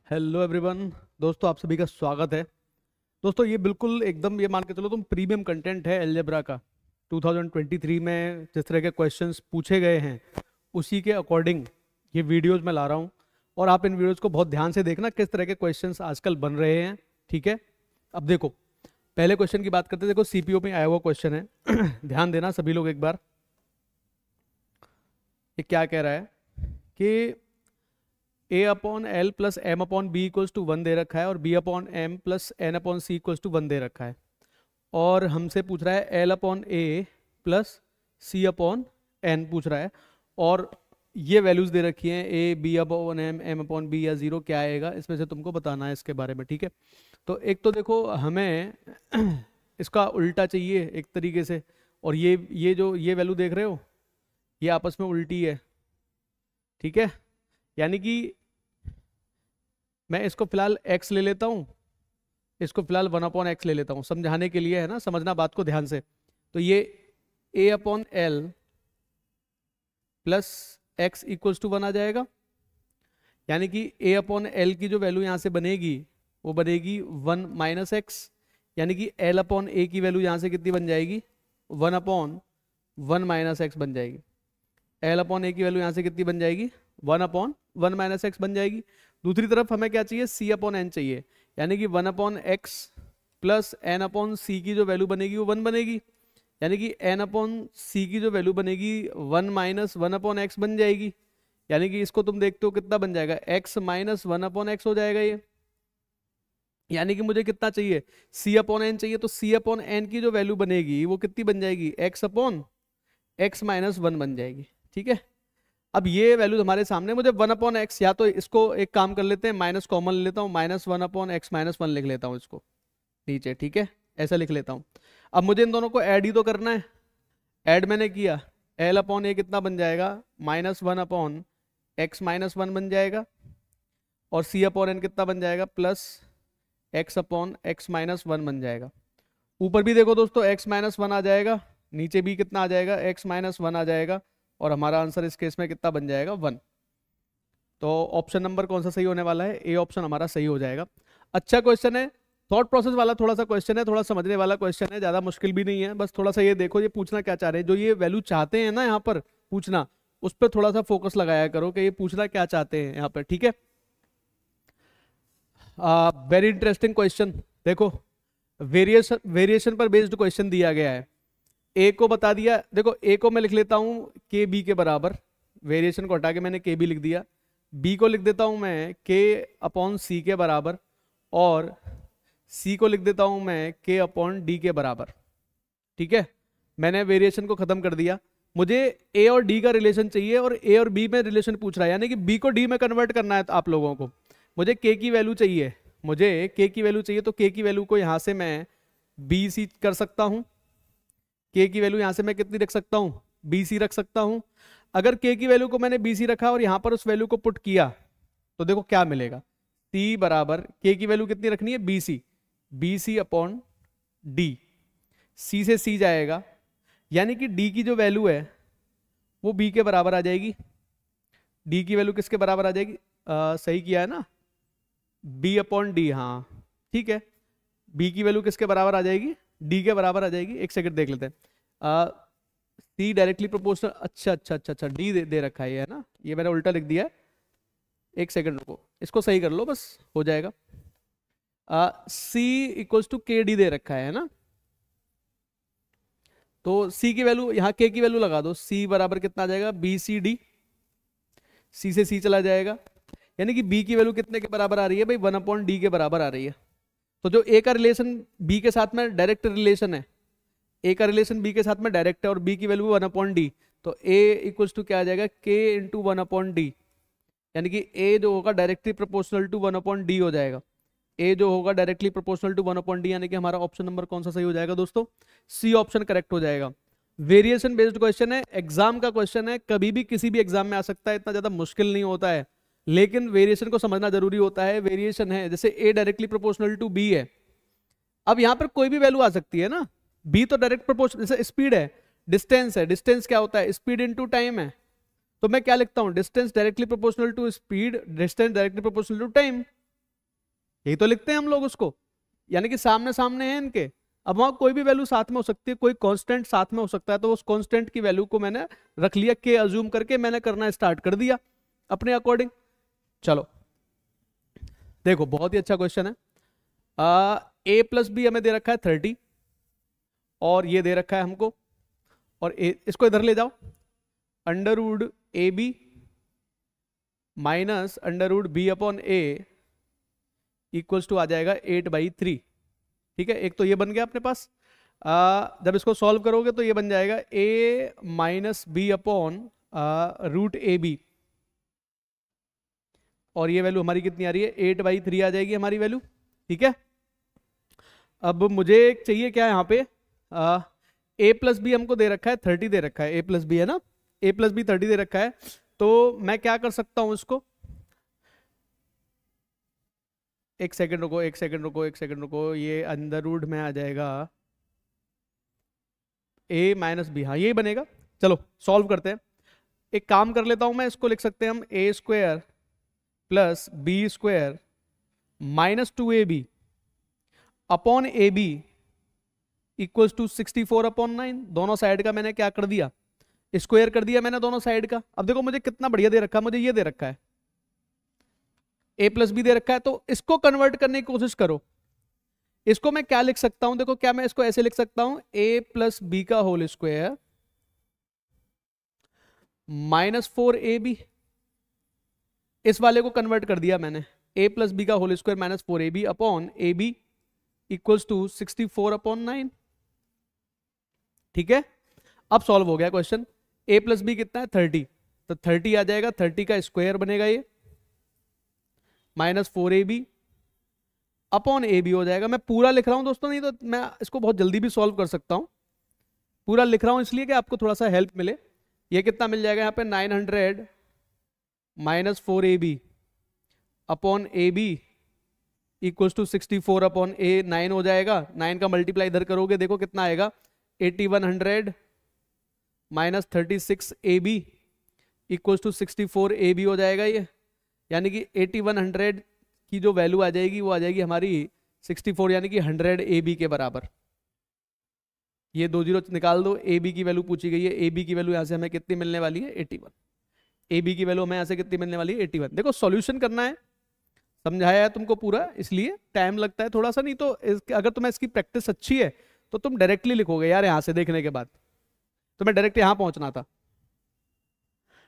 Hello everyone. दोस्तों आप सभी का स्वागत है। दोस्तों ये बिल्कुल एकदम ये मान के चलो तुम प्रीमियम कंटेंट है अलजेब्रा का। 2023 में जिस तरह के क्वेश्चंस पूछे गए हैं उसी के अकॉर्डिंग ये वीडियोस मैं ला रहा हूँ। और आप इन वीडियोस को बहुत ध्यान से देखना किस तरह के क्वेश्चंस आजकल बन रहे हैं। ठीक है, अब देखो पहले क्वेश्चन की बात करते हैं। देखो सीपीओ में आया हुआ क्वेश्चन है ध्यान देना सभी लोग एक बार। ये क्या कह रहा है कि A upon L plus M upon B equals to 1 दे रखा है और B upon M plus N upon C equals to 1 दे रखा है। और हमसे पूछ रहा है L upon A plus C upon N पूछ रहा है। और ये वैल्यूज दे रखी हैं A B upon M M upon B या जीरो क्या आएगा इसमें से तुमको बताना है इसके बारे में। ठीक है, तो एक तो देखो हमें इसका उल्टा चाहिए एक तरीके से। और ये जो ये वैल्यू देख रहे हो ये आपस में उल्टी है। ठीक है, यानी कि मैं इसको फिलहाल x ले लेता हूँ, इसको फिलहाल 1 अपॉन एक्स ले लेता हूँ समझाने के लिए, है ना। समझना बात को ध्यान से। तो ये a upon L plus X equals to 1 आ जाएगा। यानी कि a अपॉन एल की जो वैल्यू यहाँ से बनेगी वो बनेगी 1 माइनस एक्स। यानी कि l अपॉन ए की वैल्यू यहाँ से कितनी बन जाएगी 1 अपॉन 1 माइनस एक्स बन जाएगी। l अपॉन ए की वैल्यू यहाँ से कितनी बन जाएगी 1 अपॉन 1 माइनस एक्स बन जाएगी। दूसरी तरफ हमें क्या चाहिए c अपॉन एन चाहिए। यानी कि 1 upon X plus N upon C की जो वैल्यू बनेगी वो 1 बनेगी। यानी कि n अपॉन सी की जो वैल्यू बनेगी 1 माइनस 1 अपॉन एक्स बन जाएगी। यानी कि इसको तुम देखते हो कितना बन जाएगा x माइनस 1 अपॉन एक्स हो जाएगा ये। यानी कि मुझे कितना चाहिए c अपॉन एन चाहिए। तो c अपॉन एन की जो वैल्यू बनेगी वो कितनी बन जाएगी x अपॉन एक्स माइनस 1 बन जाएगी। ठीक है, अब ये वैल्यू हमारे सामने, मुझे 1 अपॉन एक्स, या तो इसको एक काम कर लेते हैं माइनस कॉमन ले लेता हूँ, माइनस 1 अपॉन एक्स माइनस 1 लिख लेता हूँ इसको नीचे। ठीक है, ऐसा लिख लेता हूँ। अब मुझे इन दोनों को ऐड ही तो करना है। ऐड मैंने किया, एल अपॉन ए कितना बन जाएगा माइनस 1 अपॉन एक्स माइनस 1 बन जाएगा। और सी अपॉन एन कितना बन जाएगा plus x upon x minus 1 बन जाएगा। ऊपर भी देखो दोस्तों एक्स माइनस 1 आ जाएगा, नीचे भी कितना आ जाएगा एक्स माइनस 1 आ जाएगा। और हमारा आंसर इस केस में कितना बन जाएगा 1। तो ऑप्शन नंबर कौन सा सही होने वाला है, ए ऑप्शन हमारा सही हो जाएगा। अच्छा क्वेश्चन है, थॉट प्रोसेस वाला थोड़ा सा क्वेश्चन है, थोड़ा समझने वाला क्वेश्चन है, ज्यादा मुश्किल भी नहीं है। बस थोड़ा सा ये देखो ये पूछना क्या चाह रहे हैं, जो ये वैल्यू चाहते हैं ना यहाँ पर पूछना, उस पर थोड़ा सा फोकस लगाया करो कि ये पूछना क्या चाहते हैं यहाँ पर। ठीक है, वेरी इंटरेस्टिंग क्वेश्चन। देखो वेरिएशन पर बेस्ड क्वेश्चन दिया गया है। ए को बता दिया, देखो ए को मैं लिख लेता हूं के बी के बराबर, वेरिएशन को हटा के मैंने के बी लिख दिया। बी को लिख देता हूं मैं के अपॉन सी के बराबर, और सी को लिख देता हूं मैं के अपॉन डी के बराबर। ठीक है, मैंने वेरिएशन को खत्म कर दिया। मुझे ए और डी का रिलेशन चाहिए और ए और बी में रिलेशन पूछ रहा है, यानी कि बी को डी में कन्वर्ट करना है आप लोगों को। मुझे के की वैल्यू चाहिए, मुझे के की वैल्यू चाहिए, तो के की वैल्यू को यहां से मैं बी सी कर सकता हूं। के की वैल्यू यहां से मैं कितनी रख सकता हूं बी सी रख सकता हूं। अगर के की वैल्यू को मैंने बी सी रखा और यहां पर उस वैल्यू को पुट किया तो देखो क्या मिलेगा, सी बराबर के की वैल्यू कितनी रखनी है बी सी अपॉन डी। सी से सी जाएगा, यानी कि डी की जो वैल्यू है वो बी के बराबर आ जाएगी। डी की वैल्यू किसके बराबर आ जाएगी, सही किया है ना, बी अपॉन डी। हाँ ठीक है, बी की वैल्यू किसके बराबर आ जाएगी डी के बराबर आ जाएगी। एक सेकंड देख लेते हैं, सी डायरेक्टली प्रोपोर्शनल, अच्छा डी दे रखा है, ये है ना, ये मैंने उल्टा लिख दिया है। एक सेकंड रुको, इसको सही कर लो बस हो जाएगा। सी इक्वल्स टू के डी दे रखा है ना, तो सी की वैल्यू यहाँ के की वैल्यू लगा दो, सी बराबर कितना आ जाएगा बी सी डी। सी से सी चला जाएगा, यानी कि बी की वैल्यू कितने के बराबर आ रही है भाई 1 अपॉन डी के बराबर आ रही है। तो जो ए का रिलेशन बी के साथ में डायरेक्ट रिलेशन है, ए का रिलेशन बी के साथ में डायरेक्ट है और बी की वैल्यू 1 अपॉन डी, तो ए इक्वल्स टू क्या आ जाएगा के इंटू 1 अपॉन डी। यानी कि ए जो होगा directly proportional to 1 upon d हो जाएगा। ए जो होगा directly proportional to 1 upon d, यानी कि हमारा ऑप्शन नंबर कौन सा सही हो जाएगा दोस्तों, सी ऑप्शन करेक्ट हो जाएगा। वेरिएशन बेस्ड क्वेश्चन है, एग्जाम का क्वेश्चन है, कभी भी किसी भी एग्जाम में आ सकता है, इतना ज्यादा मुश्किल नहीं होता है, लेकिन वेरिएशन को समझना जरूरी होता है। वेरिएशन है जैसे ए डायरेक्टली प्रोपोर्शनल टू बी है, अब यहां पर कोई भी वैल्यू आ सकती है ना, बी तो डायरेक्ट प्रोपोर्शनल, जैसे स्पीड है, डिस्टेंस है, डिस्टेंस क्या होता है स्पीड इनटू टाइम है, तो मैं क्या लिखता हूं distance directly proportional to speed, distance directly proportional to time. यही तो लिखते हैं हम लोग उसको, यानी कि सामने सामने है इनके। अब वहां कोई भी वैल्यू साथ में हो सकती है, कोई कांस्टेंट साथ में हो सकता है, तो उस कांस्टेंट की वैल्यू को मैंने रख लिया, के अज्यूम करके मैंने करना स्टार्ट कर दिया अपने अकॉर्डिंग। चलो देखो बहुत ही अच्छा क्वेश्चन है। ए प्लस बी हमें दे रखा है 30, और ये दे रखा है हमको, और इसको इधर ले जाओ, under root A B minus under root B upon A equals to आ जाएगा 8/3। ठीक है, एक तो ये बन गया अपने पास। जब इसको सॉल्व करोगे तो ये बन जाएगा a minus b upon root a b, और ये वैल्यू हमारी कितनी आ रही है, 8/3 आ जाएगी हमारी वैल्यू। ठीक है, अब मुझे चाहिए क्या यहाँ पे, a प्लस बी हमको दे रखा है 30 दे रखा है, a प्लस बी है ना, a प्लस बी 30 दे रखा है। तो मैं क्या कर सकता हूँ इसको, एक सेकंड रुको, एक सेकंड रुको, एक सेकंड रुको, ये अंडर रूट में आ जाएगा a माइनस बी, हाँ यही बनेगा। चलो सॉल्व करते हैं, एक काम कर लेता हूं मैं, इसको लिख सकते हैं हम a square plus B square minus 2ab upon a b equals to 64/9। दोनों साइड का मैंने क्या कर दिया, स्क्वायर कर दिया मैंने दोनों साइड का। अब देखो मुझे कितना बढ़िया दे रखा है, मुझे ये दे रखा है a प्लस बी दे रखा है, तो इसको कन्वर्ट करने की कोशिश करो। इसको मैं क्या लिख सकता हूं, देखो क्या मैं इसको ऐसे लिख सकता हूं, a प्लस बी का होल स्क्वायर माइनस 4ab, इस वाले को कन्वर्ट कर दिया मैंने, a प्लस बी का whole square minus 4ab upon a b equals to 64/9। ठीक है, अब सॉल्व हो गया क्वेश्चन। a प्लस बी कितना है 30, तो 30 आ जाएगा, 30 का स्क्वायर बनेगा ये minus 4ab upon a B हो जाएगा। मैं पूरा लिख रहा हूं दोस्तों, नहीं तो मैं इसको बहुत जल्दी भी सॉल्व कर सकता हूं। पूरा लिख रहा हूं इसलिए कि आपको थोड़ा सा हेल्प मिले। ये कितना मिल जाएगा यहाँ पे, 900 minus 4ab upon a b equals to 64/9 9 हो जाएगा। 9 का मल्टीप्लाई इधर करोगे, देखो कितना आएगा, 8100 minus 36ab equals to 64ab हो जाएगा ये, यानी कि 8100 की जो वैल्यू आ जाएगी वो आ जाएगी हमारी 64, यानी कि 100ab के बराबर। ये 2 जीरो निकाल दो, ab की वैल्यू पूछी गई है, ab की वैल्यू यहाँ से हमें कितनी मिलने वाली है 81, ab की वैल्यू हमें यहाँ से कितनी मिलने वाली है 81। देखो सॉल्यूशन करना है, समझाया है तुमको पूरा, इसलिए टाइम लगता है थोड़ा सा, नहीं तो अगर तुम्हें इसकी प्रैक्टिस अच्छी है तो तुम डायरेक्टली लिखोगे यार, यहाँ से देखने के बाद तुम्हें डायरेक्ट यहाँ पहुंचना था।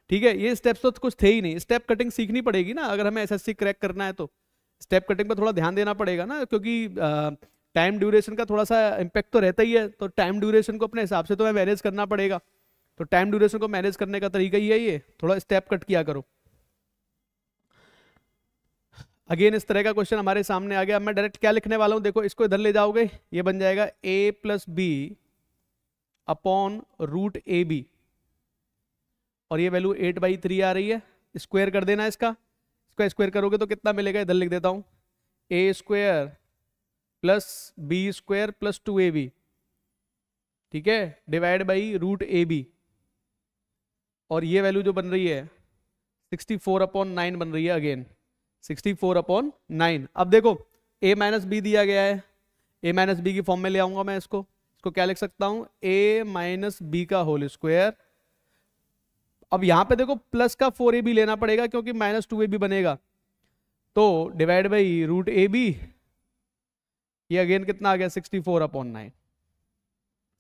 ठीक है, ये स्टेप्स तो कुछ थे ही नहीं, स्टेप कटिंग सीखनी पड़ेगी ना अगर हमें एसएससी क्रैक करना है, तो स्टेप कटिंग पर थोड़ा ध्यान देना पड़ेगा ना, क्योंकि टाइम ड्यूरेशन का थोड़ा सा इम्पैक्ट तो रहता ही है। तो टाइम ड्यूरेशन को अपने हिसाब से तो मैनेज करना पड़ेगा, तो टाइम ड्यूरेशन को मैनेज करने का तरीका ही है ये, थोड़ा स्टेप कट किया करो। अगेन इस तरह का क्वेश्चन हमारे सामने आ गया। मैं डायरेक्ट क्या लिखने वाला हूं, देखो इसको इधर ले जाओगे, ये बन जाएगा a plus b upon root a b, और ये वैल्यू 8/3 आ रही है, स्क्वायर कर देना इसका स्क्वायर करोगे तो कितना मिलेगा, इधर लिख देता हूं, a square plus B square plus 2ab, ठीक है, divide by root a b, और ये वैल्यू जो बन रही है 64/9 बन रही है, अगेन 64/9। अब देखो a माइनस बी दिया गया है, a माइनस बी की फॉर्म में ले आऊंगा मैं इसको क्या लिख सकता हूं, a माइनस बी का होल स्क्वायर। अब यहां पे देखो प्लस का 4ab लेना पड़ेगा क्योंकि माइनस 2ab बनेगा, तो divide by root a b, ये अगेन कितना आ गया 64/9।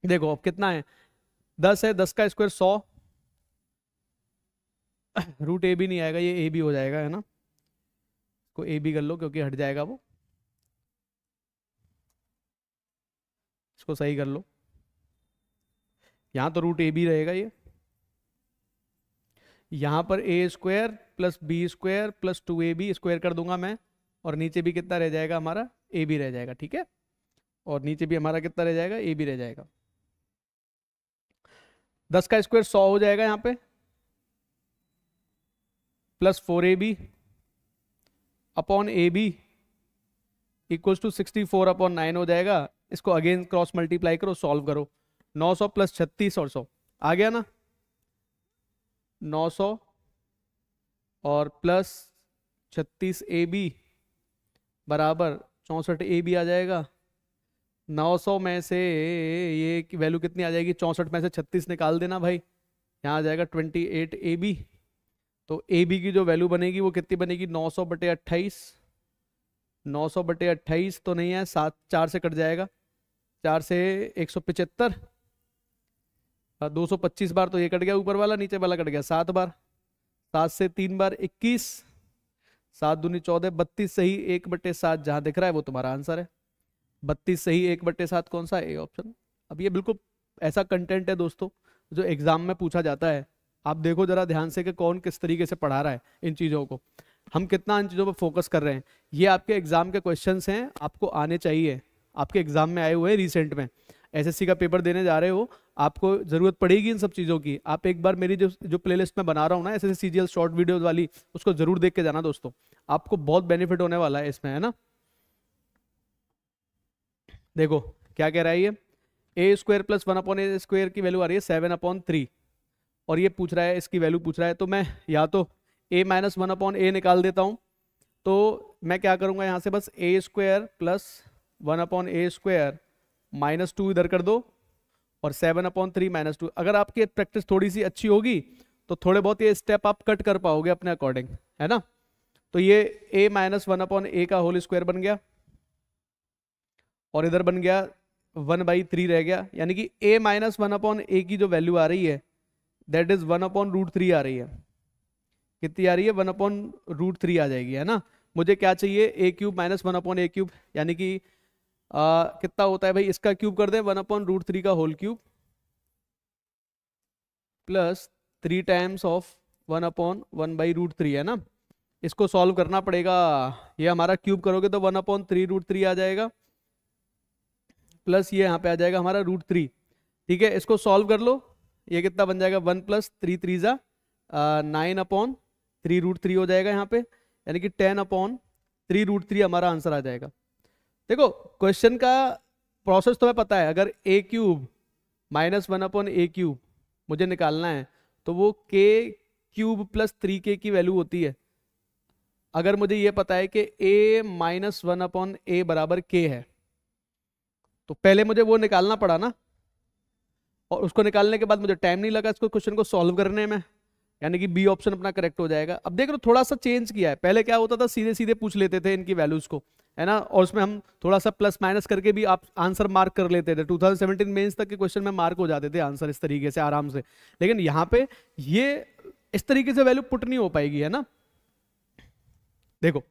देखो अब कितना है, 10 है, 10 का स्क्वायर 100, रूट ए बी नहीं आएगा, ये ए बी हो जाएगा, है ना, को ए बी कर लो क्योंकि हट जाएगा वो, इसको सही कर लो, यहां तो रूट ए बी रहेगा, ये यहां पर A square plus B square plus 2ab square कर दूंगा मैं, और नीचे भी कितना रह जाएगा हमारा, ए बी रह जाएगा। ठीक है, और नीचे भी हमारा कितना रह जाएगा, ए बी रह जाएगा। 10 का स्क्वायर 100 हो जाएगा यहाँ पे, plus 4ab upon a b equals to 64/9 हो जाएगा। इसको अगेन क्रॉस मल्टीप्लाई करो, सॉल्व करो, 900 प्लस 36 और 100 आ गया ना, 900 और प्लस 36ab बराबर 64 ए बी आ जाएगा। 900 में से ये की वैल्यू कितनी आ जाएगी, 64 में से 36 निकाल देना भाई, यहाँ आ जाएगा 28 ए बी। तो ए बी की जो वैल्यू बनेगी वो कितनी बनेगी, 900/28। 900/28 तो नहीं है, 7 4 से कट जाएगा, 4 से 175, 225 बार तो ये कट गया, ऊपर वाला नीचे वाला कट गया 7 बार, 7 से 3 बार 21, 7 दूनी 14, 32 सही 1/7 जहां दिख रहा है वो तुम्हारा आंसर है। 32 सही 1/7 कौन सा, ए ऑप्शन। अब ये बिल्कुल ऐसा कंटेंट है दोस्तों जो एग्जाम में पूछा जाता है। आप देखो जरा ध्यान से कि कौन किस तरीके से पढ़ा रहा है इन चीज़ों को, हम कितना इन चीज़ों पर फोकस कर रहे हैं। ये आपके एग्जाम के क्वेश्चंस हैं, आपको आने चाहिए, आपके एग्जाम में आए हुए हैं रिसेंट में। एसएससी का पेपर देने जा रहे हो, आपको ज़रूरत पड़ेगी इन सब चीज़ों की। आप एक बार मेरी जो प्लेलिस्ट में बना रहा हूँ ना एसएससी सीजीएल शॉर्ट वीडियोज़ वाली, उसको ज़रूर देख के जाना दोस्तों, आपको बहुत बेनिफिट होने वाला है इसमें, है ना। देखो क्या कह रहा है ये, a² + 1/a² की वैल्यू आ रही है 7/3, और ये पूछ रहा है, इसकी वैल्यू पूछ रहा है, तो मैं या तो a - 1/a निकाल देता हूँ। तो मैं क्या करूँगा यहाँ से, बस a² + 1/a² -2 इधर कर दो, और 7/3 -2। अगर आपकी प्रैक्टिस थोड़ी सी अच्छी होगी तो थोड़े बहुत ये स्टेप आप कट कर पाओगे अपने अकॉर्डिंग, है ना। तो ये a - 1/a का होल स्क्वायर बन गया, और इधर बन गया 1/3 रह गया, यानी कि a - 1/a की जो वैल्यू आ रही है दैट इज 1/√3 आ रही है। कितनी आ रही है, 1/√3 आ जाएगी, है ना। मुझे क्या चाहिए, a³ - 1/a³, यानी कि कितना होता है भाई, इसका क्यूब कर दें 1/√3 का whole cube plus 3 times of 1/1/√3, है ना। इसको सॉल्व करना पड़ेगा, ये हमारा क्यूब करोगे तो 1/3√3 आ जाएगा, प्लस ये यहाँ पे आ जाएगा हमारा √3। ठीक है, इसको सॉल्व कर लो, ये कितना बन जाएगा, 1 + 3 × 3 = 9/3√3 हो जाएगा यहाँ पे, यानी कि 10/3√3 हमारा आंसर आ जाएगा। देखो क्वेश्चन का प्रोसेस तुम्हें पता है, अगर a³ - 1/a³ मुझे निकालना है तो वो k³ + 3k की वैल्यू होती है। अगर मुझे ये पता है कि a - 1/a बराबर k है, तो पहले मुझे वो निकालना पड़ा ना, और उसको निकालने के बाद मुझे टाइम नहीं लगा इसको क्वेश्चन को सॉल्व करने में, यानी कि बी ऑप्शन अपना करेक्ट हो जाएगा। अब देख लो थोड़ा सा चेंज किया है, पहले क्या होता था सीधे सीधे पूछ लेते थे इनकी वैल्यूज को, है ना, और उसमें हम थोड़ा सा प्लस माइनस करके भी आप आंसर मार्क कर लेते थे। 2017 मेंस तक के क्वेश्चन में मार्क हो जाते थे आंसर इस तरीके से आराम से, लेकिन यहाँ पे ये इस तरीके से वैल्यू पुट नहीं हो पाएगी, है ना। देखो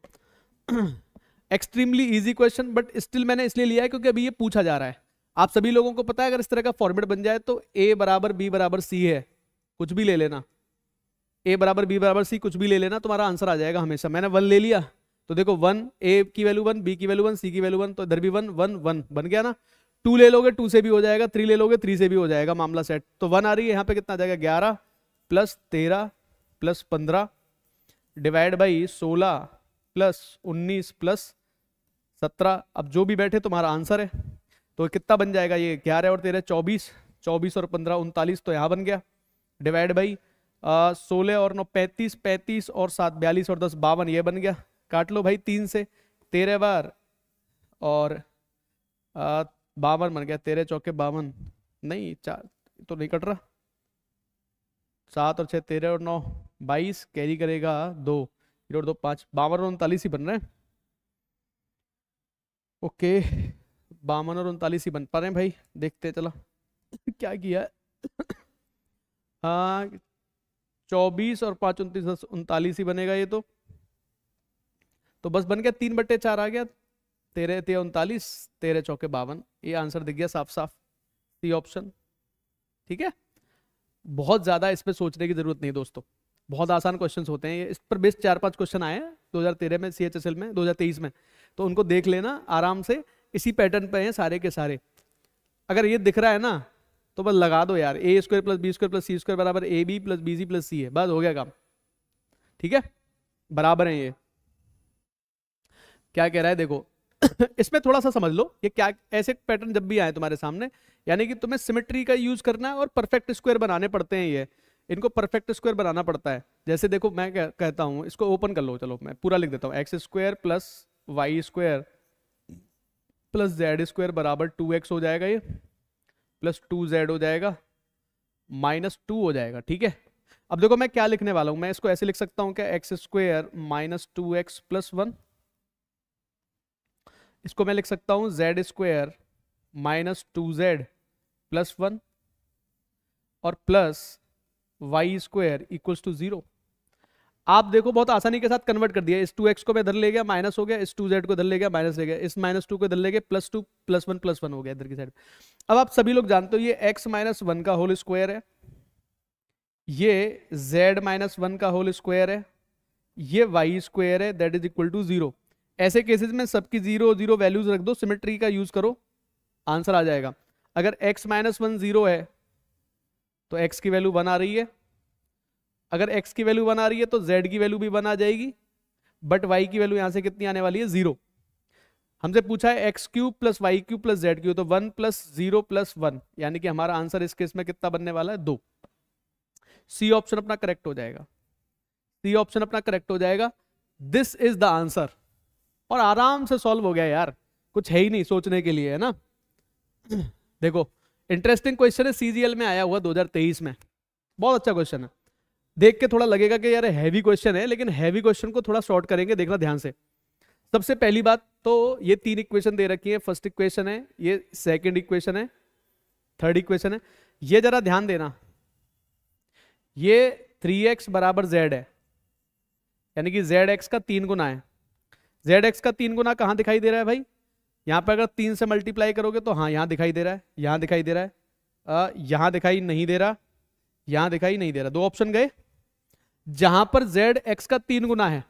extremely easy question, but still मैंने इसलिए लिया है क्योंकि अभी ये पूछा जा रहा है। आप सभी लोगों को पता है अगर इस तरह का फॉर्मेट बन जाए तो a = b = c है, कुछ भी ले लेना, a = b = c कुछ भी ले लेना, तुम्हारा आंसर आ जाएगा हमेशा। मैंने 1 ले लिया तो देखो 1, a की वैल्यू 1, b की वैल्यू 1, c की वैल्यू 1, तो इधर भी 1 1 1 बन गया ना। 2 ले लोगे 2 से भी हो जाएगा, 3 ले लोगे 3 से भी हो जाएगा, मामला सेट। तो 1 आ रही है यहाँ पे, कितना आ जाएगा 11 + 13 + 15 डिवाइड बाई 16 + 19 + 17। अब जो भी बैठे तुम्हारा आंसर है, तो कितना बन जाएगा ये, 11 और 13 24, 24 और 15 39, तो यहाँ बन गया डिवाइड बाई 16 और 9 35, 35 और 7 42 और 10 52, ये बन गया। काट लो भाई 3 से, 13 बार और 52 बन गया, 13 चौके 52, नहीं 4 तो नहीं कट रहा, 7 और 6 13 और 9 22, कैरी करेगा 2 और 2 5, 52 और 39 ही बन रहे हैं। ओके 52 और 39 ही बन पा रहे हैं भाई, देखते चलो क्या किया है। हाँ 24 और 5 29 39 ही बनेगा ये तो बस बन गया 3/4 आ गया, 13 × 39, 13 चौके 52, ये आंसर दिख गया साफ साफ, सी ऑप्शन। ठीक है, बहुत ज्यादा इस पे सोचने की जरूरत नहीं दोस्तों, बहुत आसान क्वेश्चंस होते हैं ये, इस पर बेस्ट 4-5 क्वेश्चन आए हैं 2013 में CHSL में, 2023 में, तो उनको देख लेना आराम से, इसी पैटर्न पे हैं सारे के सारे। अगर ये दिख रहा है ना तो बस लगा दो यार, a² + b² + c² बराबर ab + bc + c है, बस हो गया काम। ठीक है, बराबर है ये। क्या कह रहा है देखो इसमें थोड़ा सा समझ लो, ये क्या, ऐसे पैटर्न जब भी आए तुम्हारे सामने, यानी कि तुम्हें सिमेट्री का यूज करना है और परफेक्ट स्क्वायर बनाने पड़ते हैं, ये इनको परफेक्ट स्क्वायर बनाना पड़ता है। जैसे देखो मैं कहता हूँ, इसको ओपन कर लो, चलो मैं पूरा लिख देता हूँ, x² + y square plus z square बराबर 2x हो जाएगा, ये प्लस 2z हो जाएगा, -2 हो जाएगा। ठीक है, अब देखो मैं क्या लिखने वाला हूं, मैं इसको ऐसे लिख सकता हूं क्या, एक्स स्क्वायर -2x प्लस 1, इसको मैं लिख सकता हूं जेड स्क्वायर -2z प्लस 1 और plus y square equals to 0। आप देखो बहुत आसानी के साथ कन्वर्ट कर दिया, इस 2x को मैं इधर ले गया माइनस हो गया, इस 2z को इधर ले गया माइनस ले गया, इस -2 को इधर ले गया +2 +1 हो गया इधर की साइड। अब आप सभी लोग जानते हो ये x -1 का होल स्क्वायर है, ये z -1 का होल स्क्वायर है, ये y स्क्वायर है, दैट इज इक्वल टू 0। ऐसे केसेस में सबकी 0 0 वैल्यूज रख दो, सिमेट्री का यूज करो, आंसर आ जाएगा। अगर x -1 0 है तो x की वैल्यू 1 आ रही है, अगर x की वैल्यू 1 आ रही है तो z की वैल्यू भी 1 आ जाएगी, बट y की वैल्यू यहां से कितनी आने वाली है, 0। हमसे पूछा है x³ + y³ + z³, तो 1 + 0 + 1, यानी कि हमारा आंसर इस केस में कितना बनने वाला है, 2। सी ऑप्शन अपना करेक्ट हो जाएगा, सी ऑप्शन अपना करेक्ट हो जाएगा। दिस इज द आंसर, और आराम से सॉल्व हो गया यार, कुछ है ही नहीं सोचने के लिए, है ना। देखो इंटरेस्टिंग क्वेश्चन है, सीजीएल में आया हुआ 2023 में, बहुत अच्छा क्वेश्चन है। देख के थोड़ा लगेगा कि यार हैवी क्वेश्चन है, लेकिन हैवी क्वेश्चन को थोड़ा शॉर्ट करेंगे, देखना ध्यान से। सबसे पहली बात तो ये 3 इक्वेशन दे रखी है, फर्स्ट इक्वेशन है, ये सेकंड इक्वेशन है, थर्ड इक्वेशन है। ये जरा ध्यान देना, ये 3x बराबर z है, यानी कि zx का 3 गुना है। zx का 3 गुना कहां दिखाई दे रहा है भाई, यहां पर अगर 3 से मल्टीप्लाई करोगे तो हाँ यहां दिखाई दे रहा है, यहां दिखाई दे रहा है, यहां दिखाई नहीं दे रहा, यहां दिखाई नहीं दे रहा, 2 ऑप्शन गए। जहां पर z x का 3 गुना है,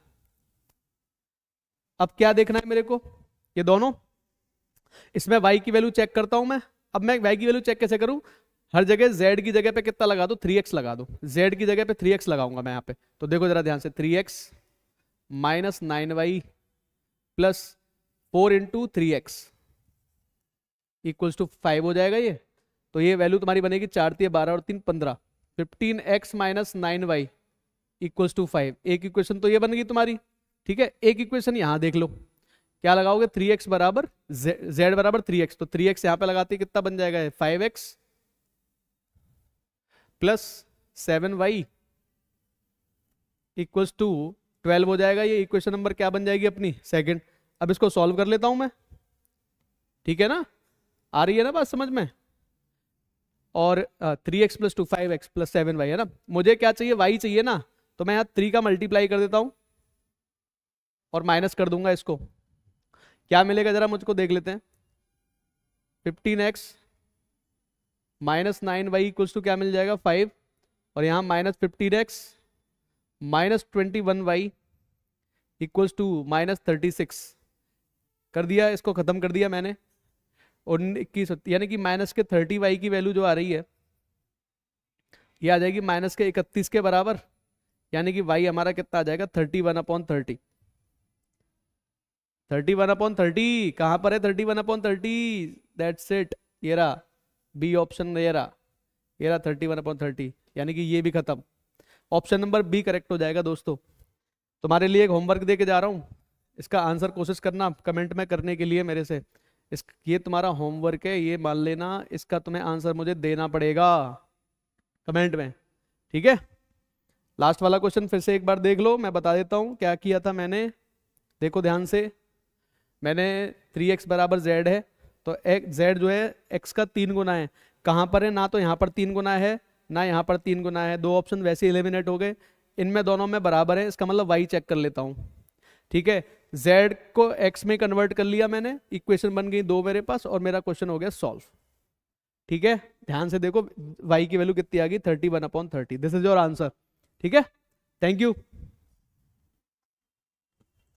अब क्या देखना है मेरे को, ये दोनों, इसमें y की वैल्यू चेक करता हूं मैं। अब मैं y की वैल्यू चेक कैसे करूं, हर जगह z की जगह पे कितना लगा दो, 3x लगा दो, z की जगह पे 3x लगाऊंगा मैं यहाँ पे। तो देखो जरा ध्यान से, 3x - 9y + 4 × 3x = 5 हो जाएगा ये। तो ये वैल्यू तुम्हारी बनेगी 4 × 12 और 3 15, 15x - 9y = 5। एक इक्वेशन तो ये बन गई तुम्हारी, ठीक है। एक इक्वेशन यहां देख लो, क्या लगाओगे, 3x बराबर z बराबर 3x, तो 3x यहां पे लगाते कितना बन जाएगा, 5x + 7y = 12 हो जाएगा। ये इक्वेशन नंबर क्या बन जाएगी अपनी, सेकंड। अब इसको सॉल्व कर लेता हूं मैं, ठीक है ना, आ रही है ना बात समझ में। और 3x + 2 5x + 7y है ना, मुझे क्या चाहिए, y चाहिए ना, तो मैं यहाँ 3 का मल्टीप्लाई कर देता हूं और माइनस कर दूंगा इसको, क्या मिलेगा जरा मुझको देख लेते हैं। 15x - 9y = क्या मिल जाएगा, 5, और यहाँ -15x - 21y = -36 कर दिया, इसको खत्म कर दिया मैंने। और 21 यानी कि -30y की वैल्यू जो आ रही है ये आ जाएगी -31 के बराबर, यानी कि y हमारा कितना आ जाएगा, 31/30। 31/30 कहां पर है, 31/30, दैट्स इट, ये रहा बी ऑप्शन, ये रहा 31/30, यानी कि ये भी खत्म। ऑप्शन नंबर बी करेक्ट हो जाएगा दोस्तों। तुम्हारे लिए एक होमवर्क दे के जा रहा हूं, इसका आंसर कोशिश करना कमेंट में करने के लिए मेरे से। ये तुम्हारा होमवर्क है, ये मान लेना, इसका तुम्हें आंसर मुझे देना पड़ेगा कमेंट में, ठीक है। लास्ट वाला क्वेश्चन फिर से एक बार देख लो, मैं बता देता हूं क्या किया था मैंने। देखो ध्यान से, मैंने 3x बराबर z है, तो z जो है x का 3 गुना है, कहां पर है, ना तो यहां पर 3 गुना है ना यहां पर 3 गुना है, 2 ऑप्शन वैसे एलिमिनेट हो गए, इनमें दोनों में बराबर है, इसका मतलब y चेक कर लेता हूं, ठीक है। z को x में कन्वर्ट कर लिया मैंने, इक्वेशन बन गई 2 मेरे पास, और मेरा क्वेश्चन हो गया सॉल्व, ठीक है। ध्यान से देखो y की वैल्यू कितनी आ गई, 31/30, दिस इज योर आंसर, ठीक है। Thank you.